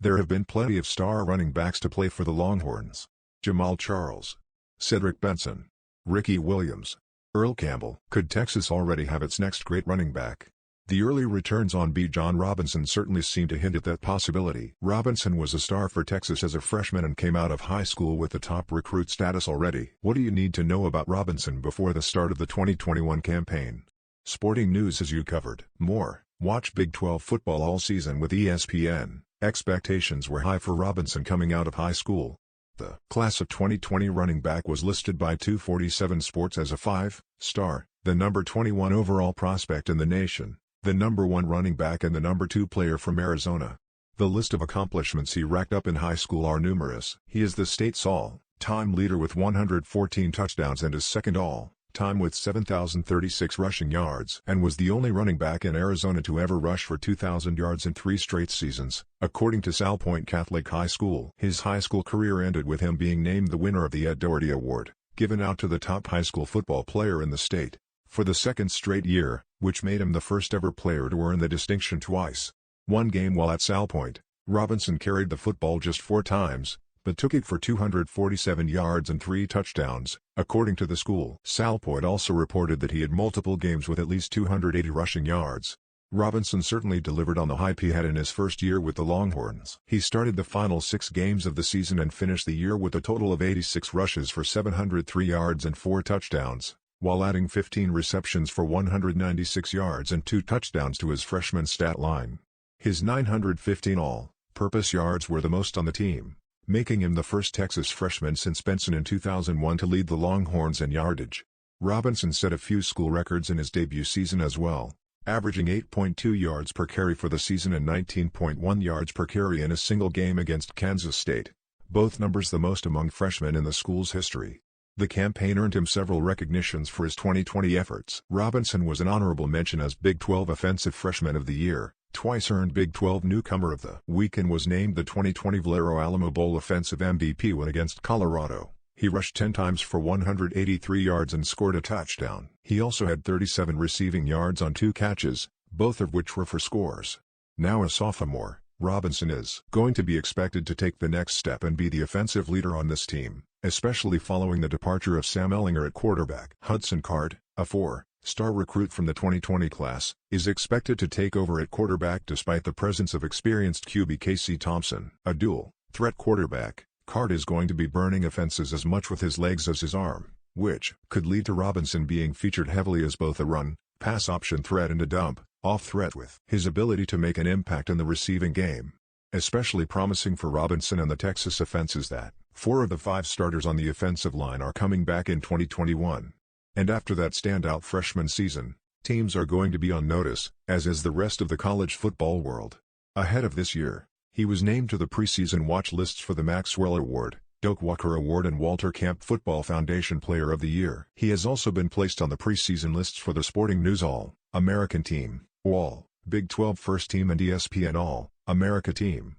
There have been plenty of star running backs to play for the Longhorns. Jamal Charles, Cedric Benson, Ricky Williams, Earl Campbell. Could Texas already have its next great running back? The early returns on Bijan Robinson certainly seem to hint at that possibility. Robinson was a star for Texas as a freshman and came out of high school with the top recruit status already. What do you need to know about Robinson before the start of the 2021 campaign? Sporting news as you covered. More. Watch Big 12 football all season with ESPN. Expectations were high for Robinson coming out of high school. The class of 2020 running back was listed by 247 Sports as a 5-star, the number 21 overall prospect in the nation, the number 1 running back and the number 2 player from Arizona. The list of accomplishments he racked up in high school are numerous. He is the state's all-time leader with 114 touchdowns and is second all-time with 7,036 rushing yards, and was the only running back in Arizona to ever rush for 2,000 yards in 3 straight seasons, according to Salpointe Catholic High School. His high school career ended with him being named the winner of the Ed Doherty Award, given out to the top high school football player in the state, for the second straight year, which made him the first ever player to earn the distinction twice. One game while at Salpointe, Robinson carried the football just 4 times, but took it for 247 yards and 3 touchdowns, according to the school. Salpointe also reported that he had multiple games with at least 280 rushing yards. Robinson certainly delivered on the hype he had in his first year with the Longhorns. He started the final 6 games of the season and finished the year with a total of 86 rushes for 703 yards and 4 touchdowns, while adding 15 receptions for 196 yards and 2 touchdowns to his freshman stat line. His 915 all-purpose yards were the most on the team, making him the first Texas freshman since Benson in 2001 to lead the Longhorns in yardage. Robinson set a few school records in his debut season as well, averaging 8.2 yards per carry for the season and 19.1 yards per carry in a single game against Kansas State, both numbers the most among freshmen in the school's history. The campaign earned him several recognitions for his 2020 efforts. Robinson was an honorable mention as Big 12 Offensive Freshman of the Year, twice earned Big 12 Newcomer of the Week and was named the 2020 Valero Alamo Bowl Offensive MVP when against Colorado. He rushed 10 times for 183 yards and scored a touchdown. He also had 37 receiving yards on 2 catches, both of which were for scores. Now a sophomore, Robinson is going to be expected to take the next step and be the offensive leader on this team, especially following the departure of Sam Ehlinger at quarterback. Hudson Card, a 4-star recruit from the 2020 class, is expected to take over at quarterback despite the presence of experienced QB Casey Thompson. A dual-threat quarterback, Card is going to be burning offenses as much with his legs as his arm, which could lead to Robinson being featured heavily as both a run-pass option threat and a dump-off threat with his ability to make an impact in the receiving game. Especially promising for Robinson and the Texas offense is that 4 of the 5 starters on the offensive line are coming back in 2021. And after that standout freshman season, teams are going to be on notice, as is the rest of the college football world. Ahead of this year, he was named to the preseason watch lists for the Maxwell Award, Doak Walker Award and Walter Camp Football Foundation Player of the Year. He has also been placed on the preseason lists for the Sporting News All-American Team, All Big 12 First Team and ESPN All-America Team.